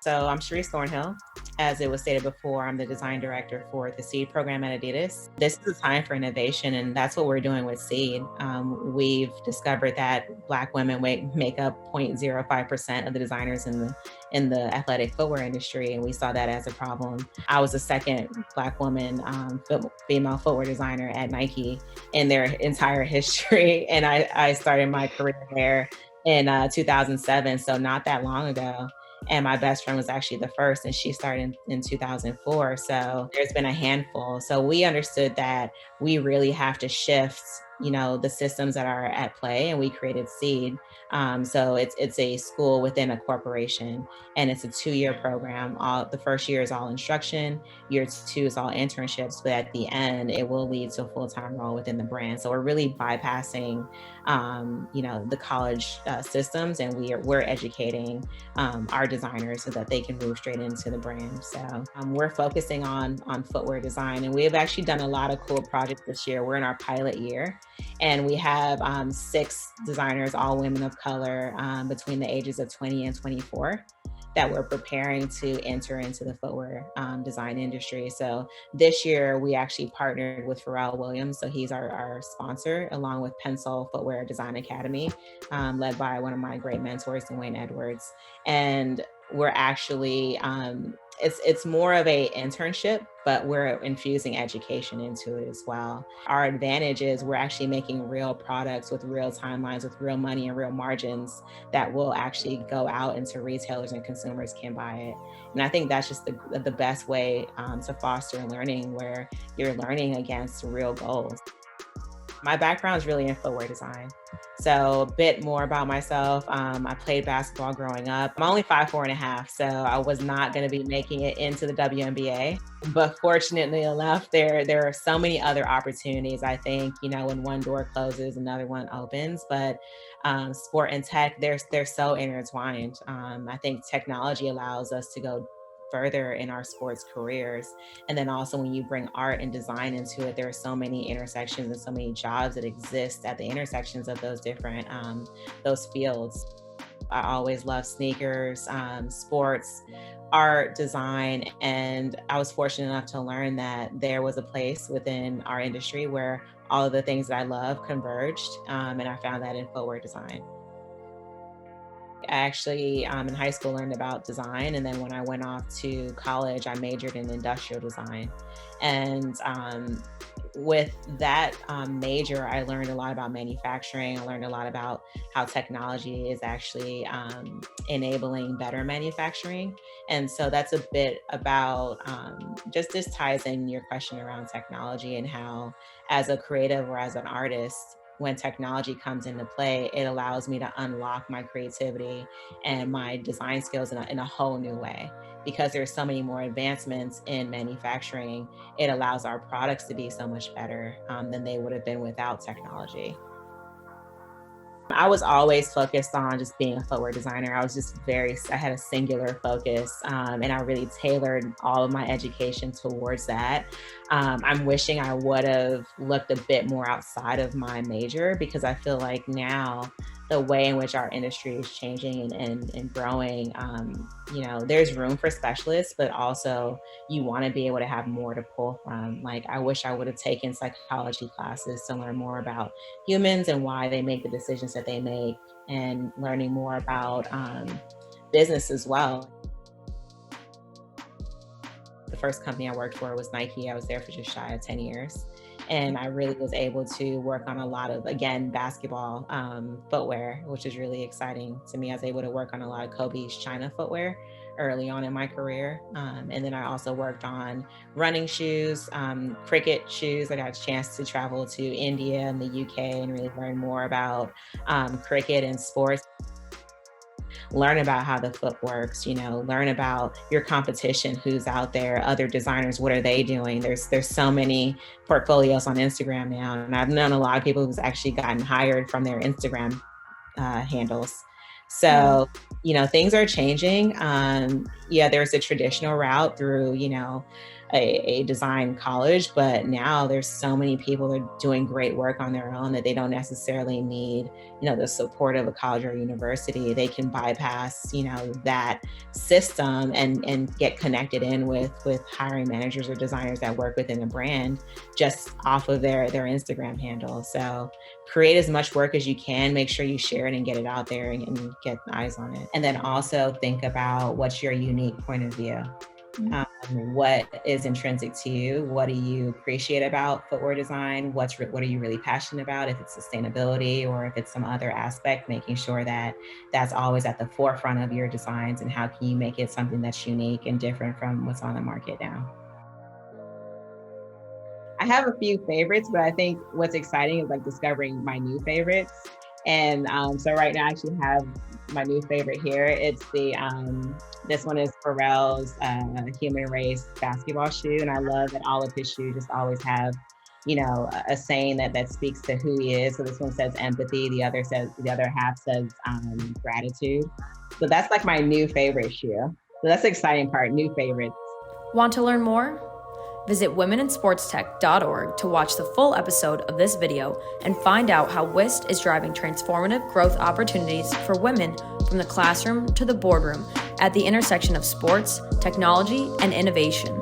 So I'm Cheresse Thornhill. As it was stated before, I'm the design director for the S.E.E.D program at Adidas. This is a time for innovation, and that's what we're doing with S.E.E.D. We've discovered that Black women make up 0.05% of the designers in the athletic footwear industry, and we saw that as a problem. I was the second Black woman female footwear designer at Nike in their entire history, and I started my career there in 2007, so not that long ago. And my best friend was actually the first, and she started in 2004. So there's been a handful. So we understood that we really have to shift, the systems that are at play, and we created S.E.E.D. So it's a school within a corporation, and it's a 2-year program. The first year is all instruction, year 2 is all internships, but at the end, it will lead to a full-time role within the brand. So we're really bypassing, the college systems, and we're educating our designers so that they can move straight into the brand. So we're focusing on footwear design, and we have actually done a lot of cool projects this year. We're in our pilot year, and we have 6 designers, all women of color, between the ages of 20 and 24, that we're preparing to enter into the footwear design industry. So this year we actually partnered with Pharrell Williams. So he's our sponsor, along with Pencil Footwear Design Academy, led by one of my great mentors, Dwayne Edwards. And we're actually, it's more of a internship, but we're infusing education into it as well. Our advantage is we're actually making real products with real timelines, with real money and real margins that will actually go out into retailers, and consumers can buy it. And I think that's just the best way to foster learning, where you're learning against real goals. My background is really in footwear design. So a bit more about myself. I played basketball growing up. I'm only 5'4.5", so I was not going to be making it into the WNBA. But fortunately enough, there are so many other opportunities. I think, when one door closes, another one opens. But sport and tech, they're so intertwined. I think technology allows us to go further in our sports careers. And then also when you bring art and design into it, there are so many intersections and so many jobs that exist at the intersections of those different, those fields. I always loved sneakers, sports, art, design, and I was fortunate enough to learn that there was a place within our industry where all of the things that I love converged, and I found that in footwear design. I actually, in high school, learned about design. And then when I went off to college, I majored in industrial design. And with that major, I learned a lot about manufacturing. I learned a lot about how technology is actually enabling better manufacturing. And so that's a bit about, just this ties in your question around technology, and how, as a creative or as an artist, when technology comes into play, it allows me to unlock my creativity and my design skills in a whole new way. Because there's so many more advancements in manufacturing, it allows our products to be so much better than they would have been without technology. I was always focused on just being a footwear designer. I had a singular focus, and I really tailored all of my education towards that. I'm wishing I would have looked a bit more outside of my major, because I feel like now the way in which our industry is changing and growing, there's room for specialists, but also you want to be able to have more to pull from. Like, I wish I would have taken psychology classes to learn more about humans and why they make the decisions that they make, and learning more about business as well. The first company I worked for was Nike. I was there for just shy of 10 years. And I really was able to work on a lot of, again, basketball footwear, which is really exciting to me. I was able to work on a lot of Kobe's China footwear early on in my career. And then I also worked on running shoes, cricket shoes. I got a chance to travel to India and the UK and really learn more about cricket and sports. Learn about how the foot works, learn about your competition, who's out there, other designers, what are they doing? There's so many portfolios on Instagram now, and I've known a lot of people who's actually gotten hired from their Instagram handles. So, things are changing. Yeah, there's a traditional route through, a design college, but now there's so many people that are doing great work on their own that they don't necessarily need, the support of a college or university. They can bypass, that system and get connected in with hiring managers or designers that work within a brand just off of their Instagram handle. So create as much work as you can, make sure you share it and get it out there and get eyes on it. And then also think about what's your unique point of view. What is intrinsic to you? What do you appreciate about footwear design? What are you really passionate about? If it's sustainability or if it's some other aspect, making sure that that's always at the forefront of your designs, and how can you make it something that's unique and different from what's on the market now. I have a few favorites, but I think what's exciting is like discovering my new favorites. And so right now I actually have my new favorite here. It's this one is Pharrell's Human Race basketball shoe. And I love that all of his shoes just always have, a saying that speaks to who he is. So this one says empathy. The other half says gratitude. So that's like my new favorite shoe. So that's the exciting part, new favorites. Want to learn more? Visit womeninsportstech.org to watch the full episode of this video and find out how WiST is driving transformative growth opportunities for women from the classroom to the boardroom at the intersection of sports, technology, and innovation.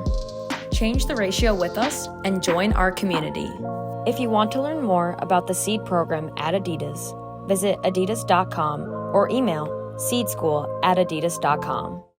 Change the ratio with us and join our community. If you want to learn more about the S.E.E.D program at Adidas, visit adidas.com or email seedschool@adidas.com.